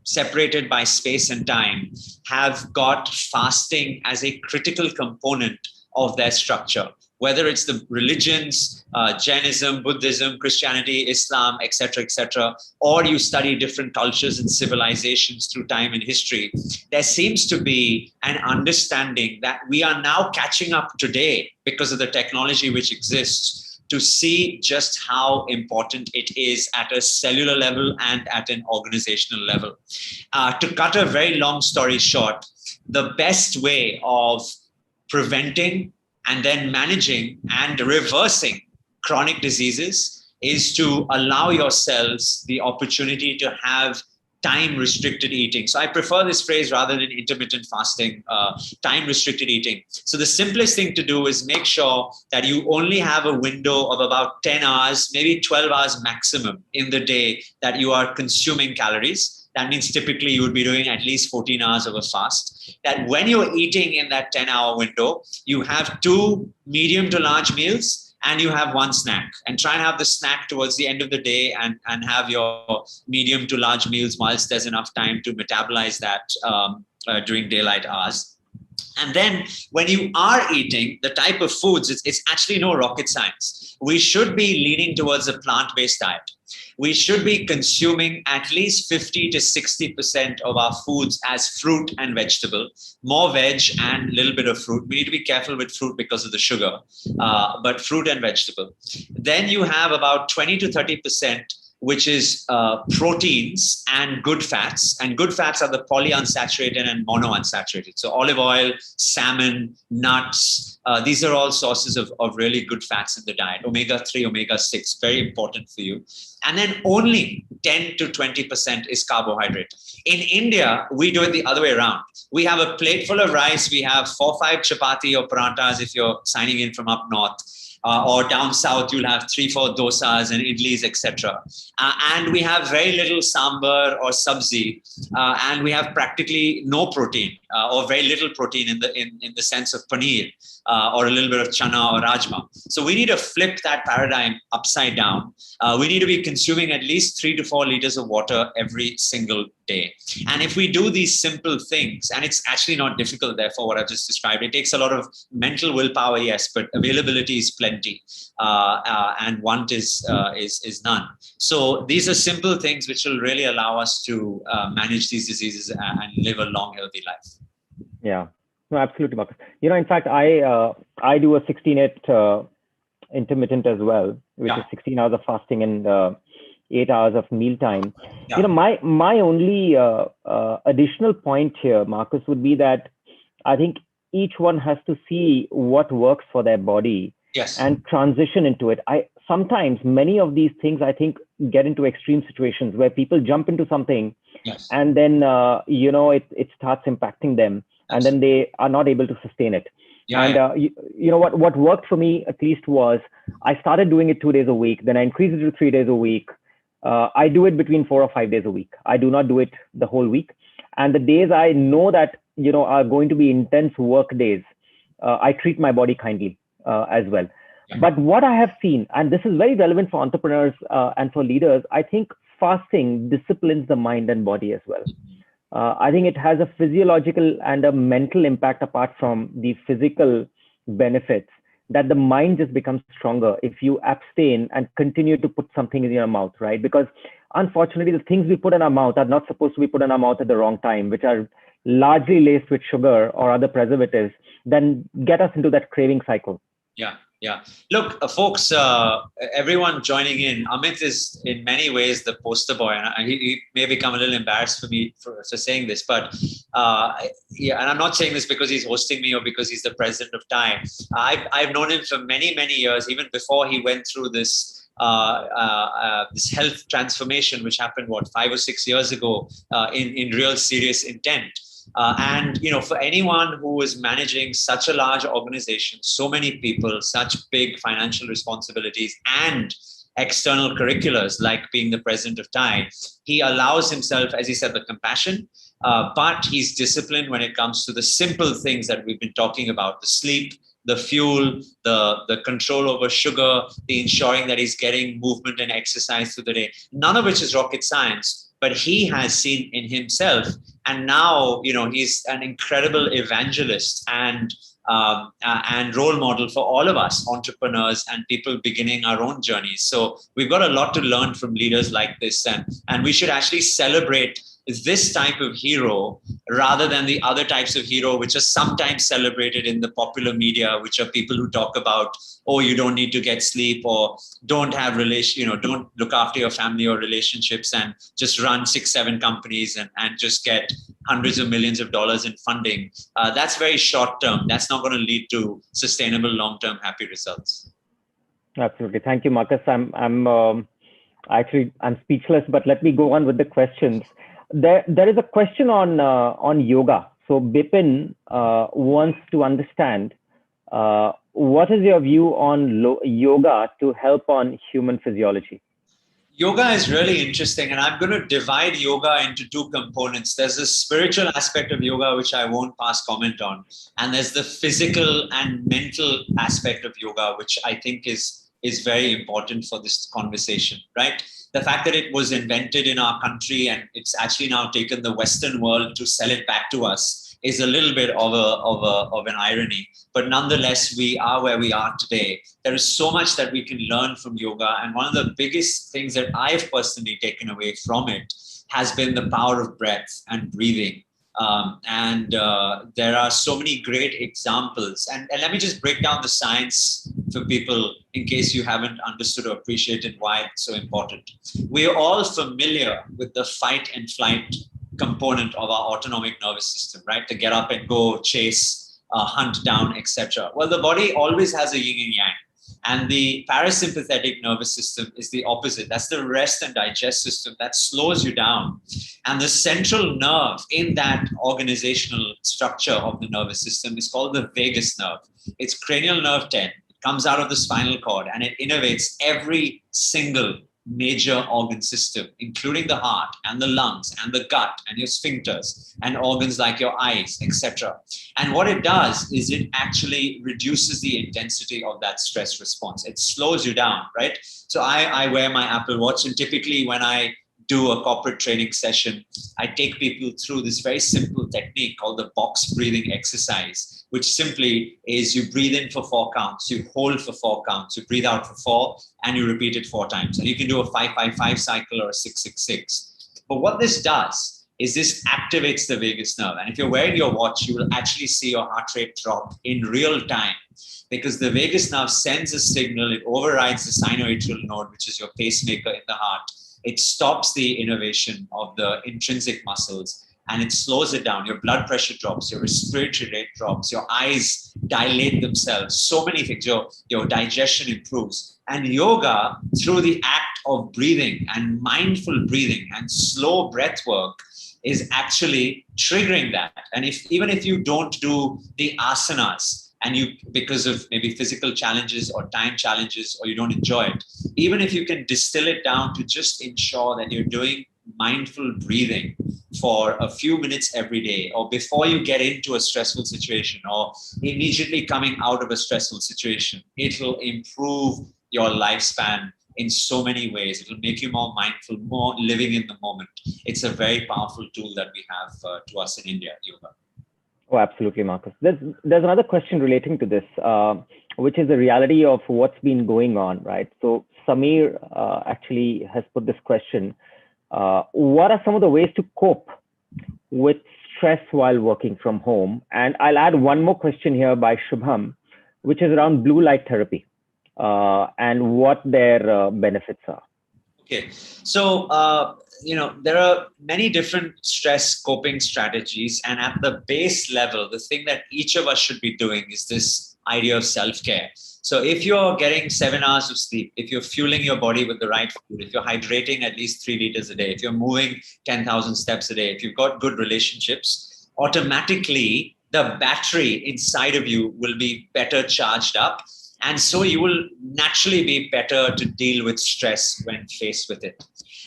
separated by space and time, have got fasting as a critical component of their structure, whether it's the religions, Jainism, Buddhism, Christianity, Islam, etc., or you study different cultures and civilizations through time and history. There seems to be an understanding that we are now catching up today because of the technology which exists to see just how important it is at a cellular level and at an organizational level. To cut a very long story short, the best way of preventing and then managing and reversing chronic diseases is to allow yourselves the opportunity to have time-restricted eating. So I prefer this phrase rather than intermittent fasting, time-restricted eating. So the simplest thing to do is make sure that you only have a window of about 10 hours, maybe 12 hours maximum in the day that you are consuming calories. That means typically you would be doing at least 14 hours of a fast. That when you're eating in that 10-hour window, you have 2 medium to large meals and you have 1 snack, and try and have the snack towards the end of the day and have your medium to large meals whilst there's enough time to metabolize that during daylight hours. And then when you are eating the type of foods, it's actually no rocket science. We should be leaning towards a plant-based diet. We should be consuming at least 50 to 60% of our foods as fruit and vegetable, more veg and a little bit of fruit. We need to be careful with fruit because of the sugar, but fruit and vegetable. Then you have about 20 to 30%, which is proteins and good fats. And good fats are the polyunsaturated and monounsaturated. So olive oil, salmon, nuts, these are all sources of really good fats in the diet. Omega-3, omega-6, very important for you. And then only 10 to 20% is carbohydrate. In India, we do it the other way around. We have a plate full of rice. We have 4 or 5 chapati or parathas if you're signing in from up north. Or down south, you'll have 3 or 4 dosas and idlis, etc. And we have very little sambar or sabzi, and we have practically no protein or very little protein in the sense of paneer or a little bit of chana or rajma. So we need to flip that paradigm upside down. We need to be consuming at least 3 to 4 liters of water every single day. And if we do these simple things, and it's actually not difficult, therefore, what I've just described, it takes a lot of mental willpower, yes, but availability is plenty, and want is none. So these are simple things which will really allow us to manage these diseases and live a long, healthy life. Yeah, no, absolutely, Marcus. In fact, I do a 16-8 intermittent as well, which is 16 hours of fasting and 8 hours of meal time. Yeah. My only additional point here, Marcus, would be that I think each one has to see what works for their body and transition into it. Sometimes many of these things, I think, get into extreme situations where people jump into something and then, it starts impacting them. And then they are not able to sustain it. What worked for me at least was I started doing it 2 days a week. Then I increased it to 3 days a week. I do it between 4 or 5 days a week. I do not do it the whole week. And the days I know that, are going to be intense work days, I treat my body kindly as well. But what I have seen, and this is very relevant for entrepreneurs and for leaders, I think fasting disciplines the mind and body as well. I think it has a physiological and a mental impact apart from the physical benefits, that the mind just becomes stronger if you abstain and continue to put something in your mouth, right? Because unfortunately, the things we put in our mouth are not supposed to be put in our mouth at the wrong time, which are largely laced with sugar or other preservatives, then get us into that craving cycle. Yeah. Look, folks, everyone joining in, Amit is in many ways the poster boy, and he may become a little embarrassed for me for saying this, but and I'm not saying this because he's hosting me or because he's the president of TIE. I've known him for many, many years, even before he went through this health transformation, which happened, 5 or 6 years ago, in real serious intent. And for anyone who is managing such a large organization, so many people, such big financial responsibilities and external curriculars like being the president of TIE, he allows himself, as he said, the compassion, but he's disciplined when it comes to the simple things that we've been talking about: the sleep, the fuel, the control over sugar, the ensuring that he's getting movement and exercise through the day, none of which is rocket science. But he has seen in himself, and now he's an incredible evangelist and role model for all of us entrepreneurs and people beginning our own journeys. So we've got a lot to learn from leaders like this, and we should actually celebrate this type of hero rather than the other types of hero, which are sometimes celebrated in the popular media, which are people who talk about, oh, you don't need to get sleep, or don't have don't look after your family or relationships and just run 6-7 companies and just get hundreds of millions of dollars in funding. That's very short term. That's not going to lead to sustainable long-term happy results. Absolutely. Thank you, Marcus. I'm speechless, but let me go on with the questions. There is a question on yoga. So Bipin wants to understand what is your view on yoga to help on human physiology? Yoga is really interesting, and I'm going to divide yoga into two components. There's a spiritual aspect of yoga, which I won't pass comment on. And there's the physical and mental aspect of yoga, which I think is very important for this conversation, right? The fact that it was invented in our country and it's actually now taken the Western world to sell it back to us is a little bit of an irony. But nonetheless, we are where we are today. There is so much that we can learn from yoga. And one of the biggest things that I've personally taken away from it has been the power of breath and breathing. There are so many great examples. And let me just break down the science for people in case you haven't understood or appreciated why it's so important. We're all familiar with the fight and flight component of our autonomic nervous system, right? To get up and go, chase, hunt down, etc. Well, the body always has a yin and yang. And the parasympathetic nervous system is the opposite. That's the rest and digest system that slows you down. And the central nerve in that organizational structure of the nervous system is called the vagus nerve. It's cranial nerve 10. It comes out of the spinal cord and it innervates every single major organ system, including the heart and the lungs and the gut and your sphincters and organs like your eyes, etc. And what it does is it actually reduces the intensity of that stress response. It slows you down, right? So I wear my Apple Watch, and typically when I do a corporate training session, I take people through this very simple technique called the box breathing exercise, which simply is you breathe in for 4 counts, you hold for 4 counts, you breathe out for 4, and you repeat it 4 times. And you can do a 5-5-5 cycle or a 6-6-6. But what this does is this activates the vagus nerve. And if you're wearing your watch, you will actually see your heart rate drop in real time, because the vagus nerve sends a signal. It overrides the sinoatrial node, which is your pacemaker in the heart. It stops the innervation of the intrinsic muscles and it slows it down. Your blood pressure drops, your respiratory rate drops, your eyes dilate themselves, so many things, your digestion improves. And yoga, through the act of breathing and mindful breathing and slow breath work, is actually triggering that. And even if you don't do the asanas, and you, because of maybe physical challenges or time challenges, or you don't enjoy it, even if you can distill it down to just ensure that you're doing mindful breathing for a few minutes every day, or before you get into a stressful situation, or immediately coming out of a stressful situation, it'll improve your lifespan in so many ways. It'll make you more mindful, more living in the moment. It's a very powerful tool that we have to us in India, yoga. Oh, absolutely, Marcus. There's another question relating to this, which is the reality of what's been going on, right? So Samir actually has put this question. What are some of the ways to cope with stress while working from home? And I'll add one more question here by Shubham, which is around blue light therapy and what their benefits are. Okay, so there are many different stress coping strategies, and at the base level, the thing that each of us should be doing is this idea of self-care. So if you're getting 7 hours of sleep, if you're fueling your body with the right food, if you're hydrating at least 3 liters a day, if you're moving 10,000 steps a day, if you've got good relationships, automatically the battery inside of you will be better charged up. And so you will naturally be better to deal with stress when faced with it.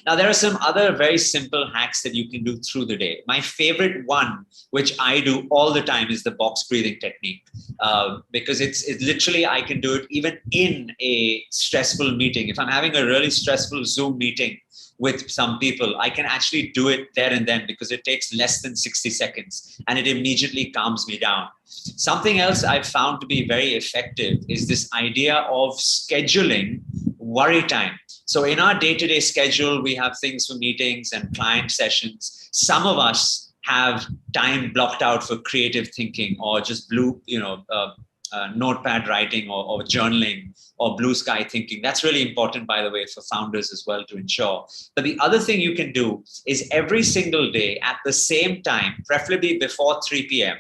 Now, there are some other very simple hacks that you can do through the day. My favorite one, which I do all the time, is the box breathing technique. Because it's literally, I can do it even in a stressful meeting. If I'm having a really stressful Zoom meeting with some people, I can actually do it there and then, because it takes less than 60 seconds and it immediately calms me down. Something else I've found to be very effective is this idea of scheduling worry time. So in our day-to-day schedule, we have things for meetings and client sessions. Some of us have time blocked out for creative thinking or just notepad writing or journaling or blue sky thinking. That's really important, by the way, for founders as well to ensure. But the other thing you can do is every single day at the same time, preferably before 3 p.m.,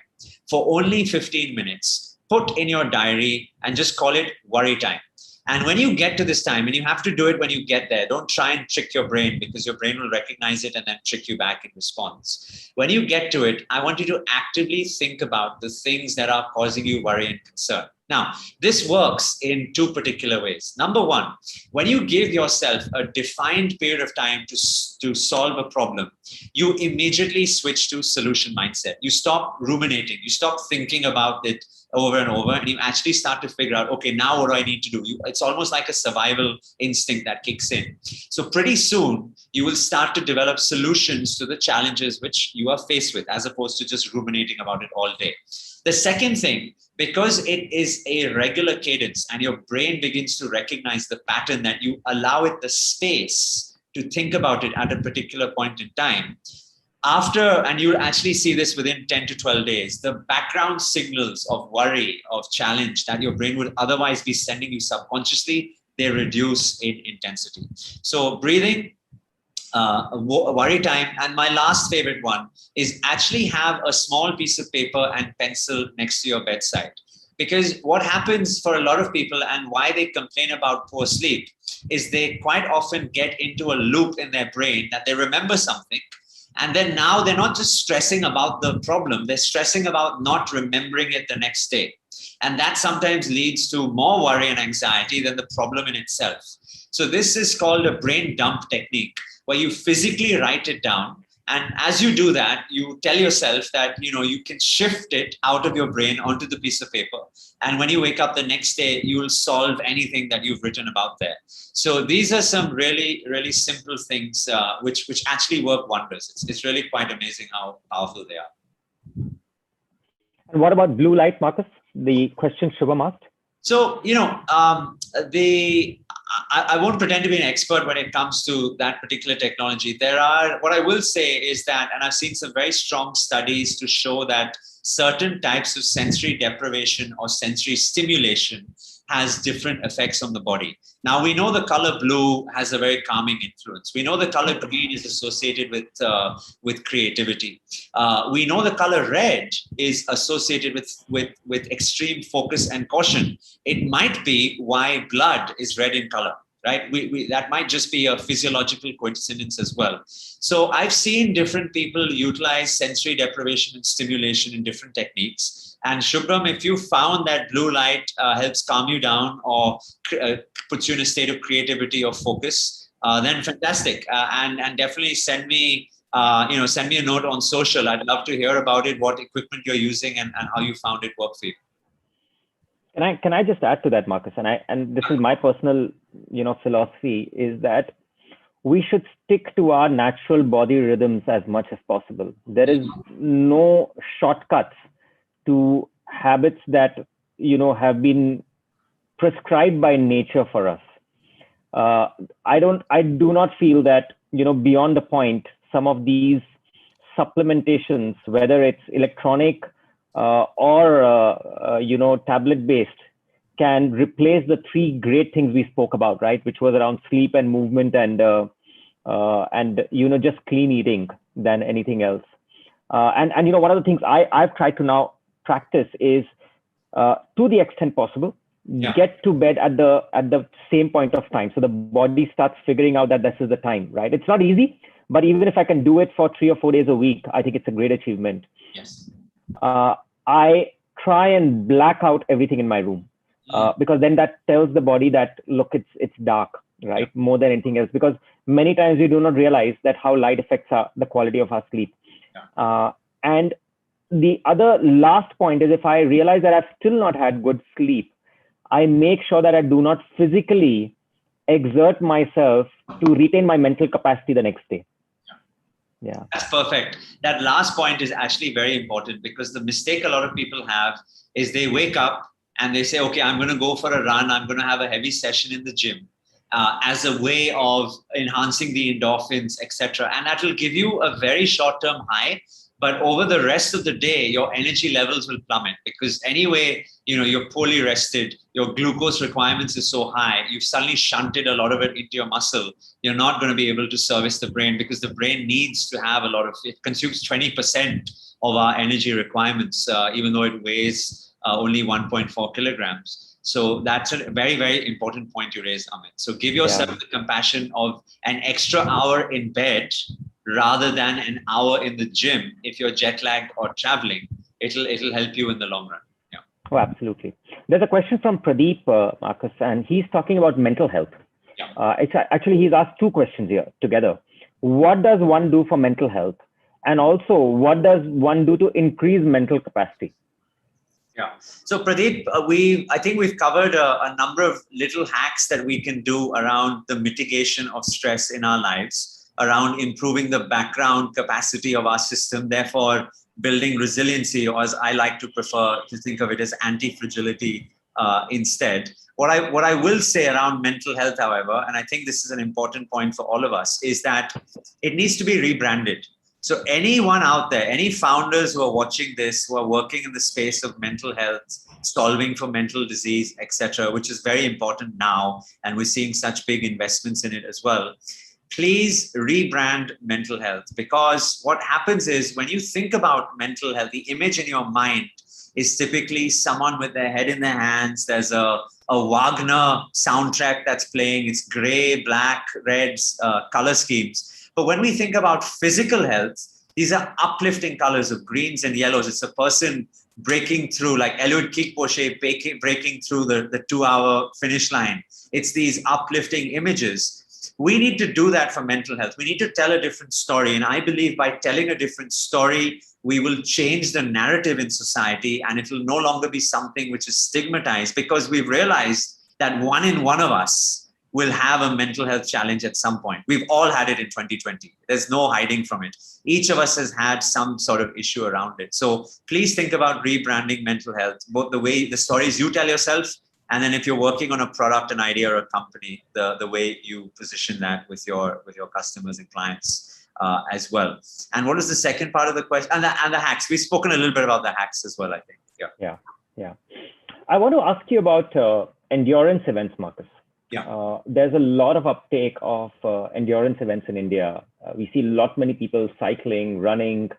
for only 15 minutes, put in your diary and just call it worry time. And when you get to this time, and you have to do it when you get there, don't try and trick your brain, because your brain will recognize it and then trick you back in response. When you get to it, I want you to actively think about the things that are causing you worry and concern. Now, this works in two particular ways. Number one, when you give yourself a defined period of time to solve a problem, you immediately switch to solution mindset. You stop ruminating. You stop thinking about it over and over, and you actually start to figure out, okay, now what do I need to do? It's almost like a survival instinct that kicks in. So pretty soon, you will start to develop solutions to the challenges which you are faced with, as opposed to just ruminating about it all day. The second thing, because it is a regular cadence and your brain begins to recognize the pattern, that you allow it the space to think about it at a particular point in time, and you'll actually see this within 10 to 12 days, the background signals of worry, of challenge that your brain would otherwise be sending you subconsciously, they reduce in intensity. So breathing, worry time. And my last favorite one is actually have a small piece of paper and pencil next to your bedside. Because what happens for a lot of people, and why they complain about poor sleep, is they quite often get into a loop in their brain that they remember something, and then now they're not just stressing about the problem, they're stressing about not remembering it the next day. And that sometimes leads to more worry and anxiety than the problem in itself. So this is called a brain dump technique, where you physically write it down. And as you do that, you tell yourself that, you can shift it out of your brain onto the piece of paper. And when you wake up the next day, you will solve anything that you've written about there. So these are some really, really simple things which actually work wonders. It's really quite amazing how powerful they are. And what about blue light, Marcus? The question Shubham asked. So, I won't pretend to be an expert when it comes to that particular technology. What I will say is that, and I've seen some very strong studies to show that certain types of sensory deprivation or sensory stimulation has different effects on the body. Now, we know the color blue has a very calming influence. We know the color green is associated with creativity. We know the color red is associated with extreme focus and caution. It might be why blood is red in color, right? That might just be a physiological coincidence as well. So I've seen different people utilize sensory deprivation and stimulation in different techniques. And Shubham, if you found that blue light helps calm you down or puts you in a state of creativity or focus, then fantastic. And definitely send me a note on social. I'd love to hear about it, what equipment you're using, and how you found it work for you. Can I just add to that, Marcus? And this is my personal, philosophy, is that we should stick to our natural body rhythms as much as possible. There is no shortcuts to habits that, have been prescribed by nature for us. I do not feel that, beyond the point, some of these supplementations, whether it's electronic or tablet based, can replace the three great things we spoke about, right? Which was around sleep and movement and just clean eating than anything else. And one of the things I've tried to now practice is, to the extent possible, get to bed at the same point of time. So the body starts figuring out that this is the time, right? It's not easy, but even if I can do it for 3 or 4 days a week, I think it's a great achievement. Yes. I try and black out everything in my room, because then that tells the body that, look, it's dark, right? More than anything else, because many times we do not realize that how light affects the quality of our sleep. And the other last point is, if I realize that I've still not had good sleep, I make sure that I do not physically exert myself to retain my mental capacity the next day. Yeah. That's perfect. That last point is actually very important, because the mistake a lot of people have is they wake up and they say, okay, I'm going to go for a run. I'm going to have a heavy session in the gym. as a way of enhancing the endorphins, etc. And that will give you a very short-term high. But over the rest of the day, your energy levels will plummet because anyway, you're poorly rested, your glucose requirements is so high, you've suddenly shunted a lot of it into your muscle. You're not going to be able to service the brain because the brain needs to have it consumes 20% of our energy requirements, even though it weighs only 1.4 kilograms. So that's a very, very important point you raised, Amit. So give yourself the compassion of an extra hour in bed rather than an hour in the gym. If you're jet lagged or traveling, it'll help you in the long run. Yeah. Oh, absolutely. There's a question from Pradeep, Marcus, and he's talking about mental health. Yeah. He's asked two questions here together. What does one do for mental health? And also, what does one do to increase mental capacity? Yeah. So Pradeep, I think we've covered a number of little hacks that we can do around the mitigation of stress in our lives, around improving the background capacity of our system, therefore building resiliency, or as I like to prefer to think of it as anti-fragility instead. What I will say around mental health, however, and I think this is an important point for all of us, is that it needs to be rebranded. So anyone out there, any founders who are watching this, who are working in the space of mental health, solving for mental disease, etc., which is very important now, and we're seeing such big investments in it as well, please rebrand mental health. Because what happens is when you think about mental health, the image in your mind is typically someone with their head in their hands. There's a Wagner soundtrack that's playing. It's gray, black, reds, color schemes. But when we think about physical health, these are uplifting colors of greens and yellows. It's a person breaking through, like Eliud Kipchoge breaking through the 2-hour finish line. It's these uplifting images. We need to do that for mental health. We need to tell a different story. And I believe by telling a different story, we will change the narrative in society, and it will no longer be something which is stigmatized, because we've realized that 1 in 1 of us will have a mental health challenge at some point. We've all had it in 2020. There's no hiding from it. Each of us has had some sort of issue around it. So please think about rebranding mental health, both the stories you tell yourself, and then if you're working on a product, an idea, or a company, the way you position that with your customers and clients as well. And what is the second part of the question? And the hacks. We've spoken a little bit about the hacks as well, I think. Yeah. I want to ask you about endurance events, Marcus. Yeah. There's a lot of uptake of endurance events in India. We see many people cycling, running,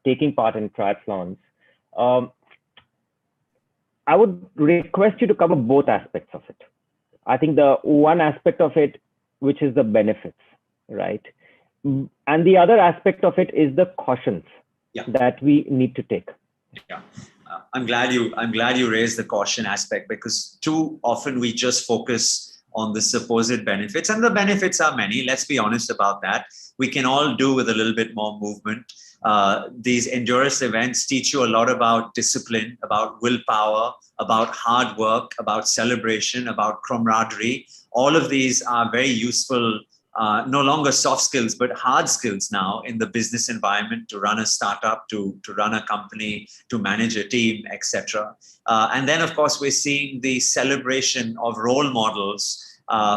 taking part in triathlons. I would request you to cover both aspects of it. I think the one aspect of it, which is the benefits, right? And the other aspect of it is the cautions that we need to take. Yeah. I'm glad you raised the caution aspect, because too often we just focus on the supposed benefits, and the benefits are many. Let's be honest about that. We can all do with a little bit more movement. These endurance events teach you a lot about discipline, about willpower, about hard work, about celebration, about camaraderie. All of these are very useful, no longer soft skills, but hard skills now in the business environment, to run a startup, to run a company, to manage a team, etc. And then, of course, we're seeing the celebration of role models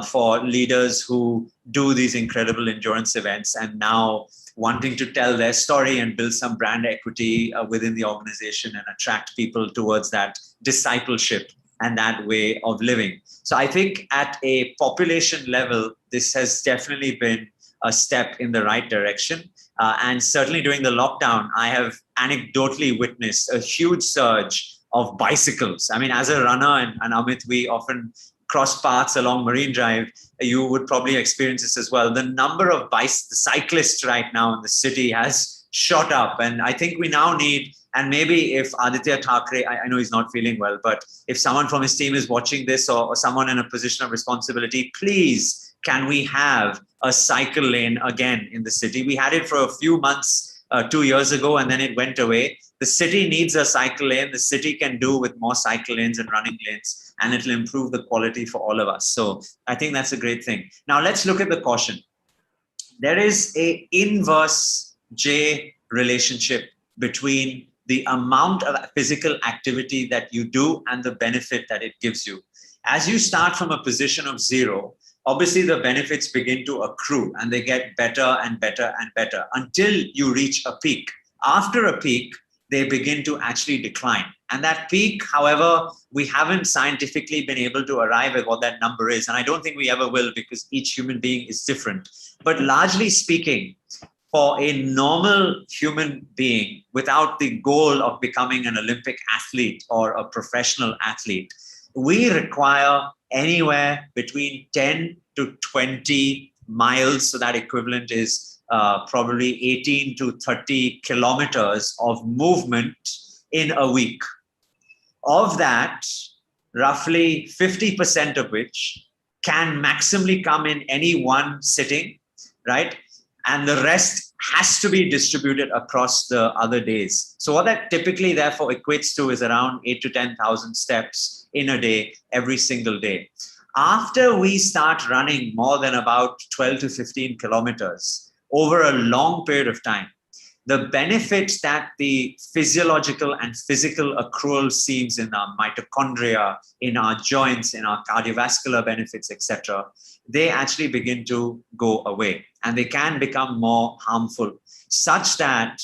for leaders who do these incredible endurance events, and now wanting to tell their story and build some brand equity within the organization and attract people towards that discipleship and that way of living. So I think at a population level, this has definitely been a step in the right direction. And certainly during the lockdown, I have anecdotally witnessed a huge surge of bicycles. I mean, as a runner, and Amit, we often cross paths along Marine Drive. You would probably experience this as well. The number of cyclists right now in the city has shot up. And I think we now need, and maybe if Aditya Thackeray, I know he's not feeling well, but if someone from his team is watching this, or someone in a position of responsibility, please, can we have a cycle lane again in the city? We had it for a few months 2 years ago, and then it went away. The city needs a cycle lane. The city can do with more cycle lanes and running lanes, and it'll improve the quality for all of us. So I think that's a great thing. Now let's look at the caution. There is a inverse J relationship between the amount of physical activity that you do and the benefit that it gives you. As you start from a position of 0, obviously the benefits begin to accrue and they get better and better and better until you reach a peak. After a peak, they begin to actually decline. And that peak, however, we haven't scientifically been able to arrive at what that number is. And I don't think we ever will, because each human being is different. But largely speaking, for a normal human being without the goal of becoming an Olympic athlete or a professional athlete, we require anywhere between 10 to 20 miles. So that equivalent is probably 18 to 30 kilometers of movement in a week. Of that, roughly 50% of which can maximally come in any one sitting, right? And the rest has to be distributed across the other days. So what that typically therefore equates to is around 8 to 10,000 steps in a day, every single day. After we start running more than about 12 to 15 kilometers over a long period of time, the benefits that the physiological and physical accrual sees in our mitochondria, in our joints, in our cardiovascular benefits, etc., they actually begin to go away and they can become more harmful, such that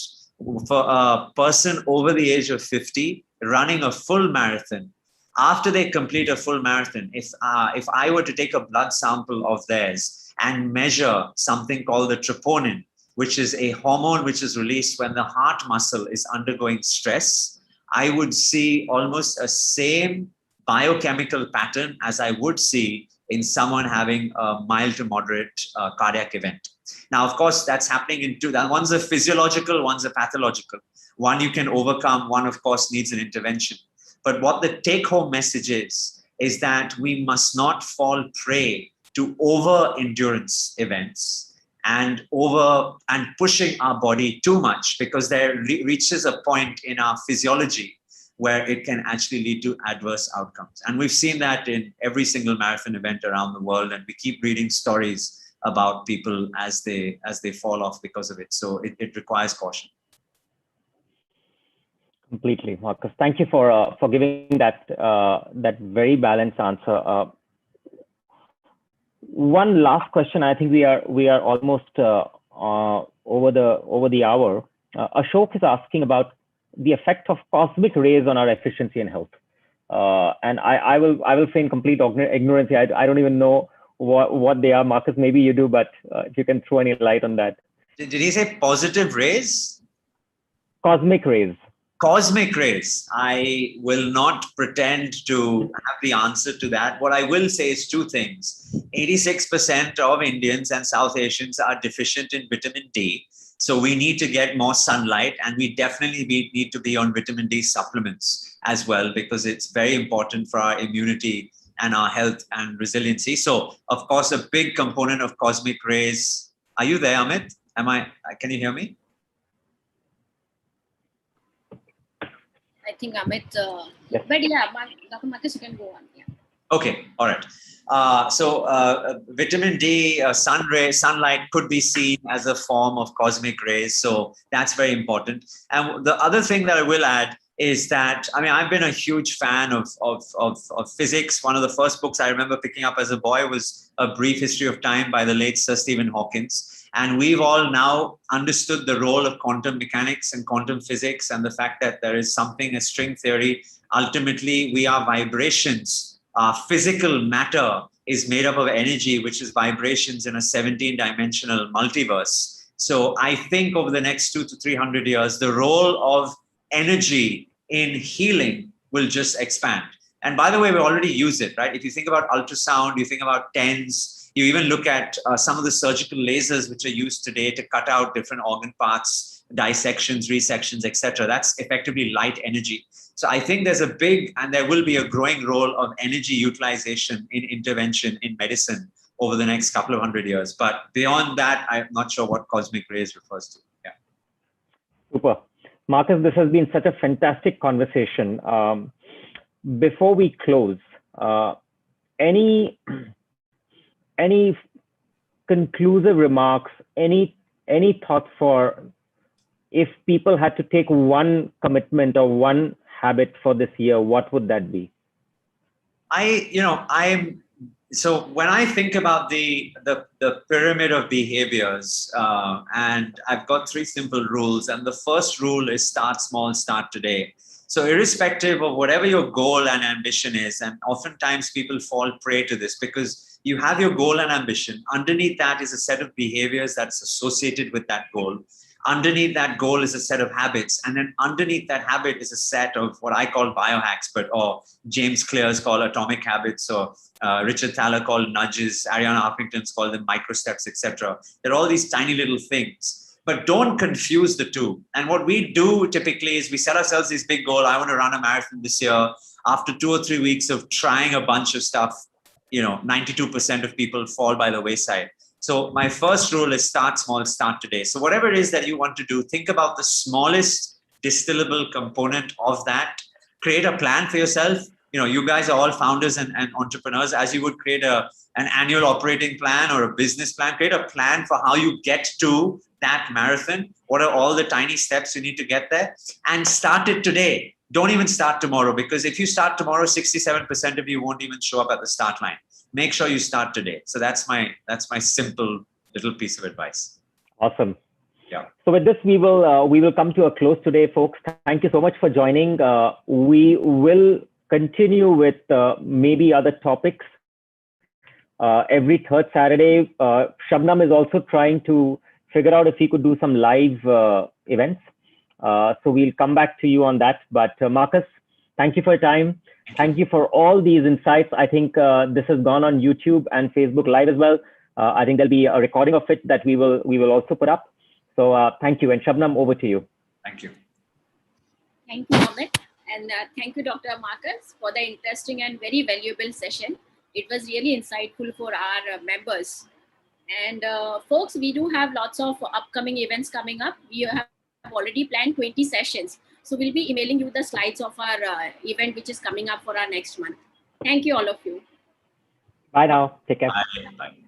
for a person over the age of 50 running a full marathon, after they complete a full marathon, if I were to take a blood sample of theirs and measure something called the troponin, which is a hormone which is released when the heart muscle is undergoing stress, I would see almost a same biochemical pattern as I would see in someone having a mild to moderate cardiac event. Now, of course, that's happening in two. One's a physiological, one's a pathological. One you can overcome, one, of course, needs an intervention. But what the take-home message is that we must not fall prey to over-endurance events and pushing our body too much, because there reaches a point in our physiology where it can actually lead to adverse outcomes. And we've seen that in every single marathon event around the world. And we keep reading stories about people as they fall off because of it. So it requires caution. Completely, Marcus. Thank you for giving that very balanced answer. One last question. I think we are almost over the hour. Ashok is asking about the effect of cosmic rays on our efficiency and health. And I will feign complete ignorance here. I don't even know what they are. Marcus, maybe you do, but if you can throw any light on that. Did he say positive rays? Cosmic rays. Cosmic rays. I will not pretend to have the answer to that. What I will say is two things. 86% of Indians and South Asians are deficient in vitamin D. So we need to get more sunlight, and we definitely need to be on vitamin D supplements as well, because it's very important for our immunity and our health and resiliency. So, of course, a big component of cosmic rays. Are you there, Amit? Can you hear me? I think Amit, yes. But yeah, Dr. Marcus, you can go on. Yeah. Okay, all right. So vitamin D, sunlight could be seen as a form of cosmic rays. So that's very important. And the other thing that I will add is that, I mean, I've been a huge fan of physics. One of the first books I remember picking up as a boy was A Brief History of Time by the late Sir Stephen Hawking. And we've all now understood the role of quantum mechanics and quantum physics, and the fact that there is something as string theory. Ultimately, we are vibrations. Our physical matter is made up of energy, which is vibrations in a 17-dimensional multiverse. So I think over the next 200 to 300 years, the role of energy in healing will just expand. And by the way, we already use it, right? If you think about ultrasound, you think about TENS, you even look at some of the surgical lasers which are used today to cut out different organ parts, dissections, resections, etc. That's effectively light energy. So I think there's a big, and there will be a growing role of energy utilization in intervention in medicine over the next couple of 100 years. But beyond that, I'm not sure what cosmic rays refers to. Yeah. Super. Marcus, this has been such a fantastic conversation. Before we close, any conclusive remarks, any thoughts for if people had to take one commitment or one habit for this year, what would that be? I'm So when I think about the pyramid of behaviors, and I've got 3 simple rules, and the first rule is start small, start today. So irrespective of whatever your goal and ambition is, and oftentimes people fall prey to this because you have your goal and ambition. Underneath that is a set of behaviors that's associated with that goal. Underneath that goal is a set of habits. And then underneath that habit is a set of what I call biohacks, or James Clear's called atomic habits, or Richard Thaler called nudges, Ariana Huffington's called them micro steps, etc. They're all these tiny little things, but don't confuse the two. And what we do typically is we set ourselves this big goal. I want to run a marathon this year. After 2 or 3 weeks of trying a bunch of stuff, 92% of people fall by the wayside. So my first rule is start small, start today. So whatever it is that you want to do, think about the smallest distillable component of that. Create a plan for yourself. You guys are all founders and entrepreneurs. As you would create an annual operating plan or a business plan, create a plan for how you get to that marathon. What are all the tiny steps you need to get there? And start it today. Don't even start tomorrow, because if you start tomorrow, 67% of you won't even show up at the start line. Make sure you start today. So that's my simple little piece of advice. Awesome. Yeah. So with this, we will come to a close today, folks. Thank you so much for joining. We will continue with maybe other topics every third Saturday. Shabnam is also trying to figure out if he could do some live events. So we'll come back to you on that. But Marcus, thank you for your time. Thank you for all these insights. I think this has gone on YouTube and Facebook Live as well. I think there'll be a recording of it that we will also put up. So thank you. And Shabnam, over to you. Thank you. Thank you, Amit. And thank you, Dr. Marcus, for the interesting and very valuable session. It was really insightful for our members. And folks, we do have lots of upcoming events coming up. We have already planned 20 sessions. So we'll be emailing you the slides of our event, which is coming up for our next month. Thank you, all of you. Bye now. Take care. Bye. Bye.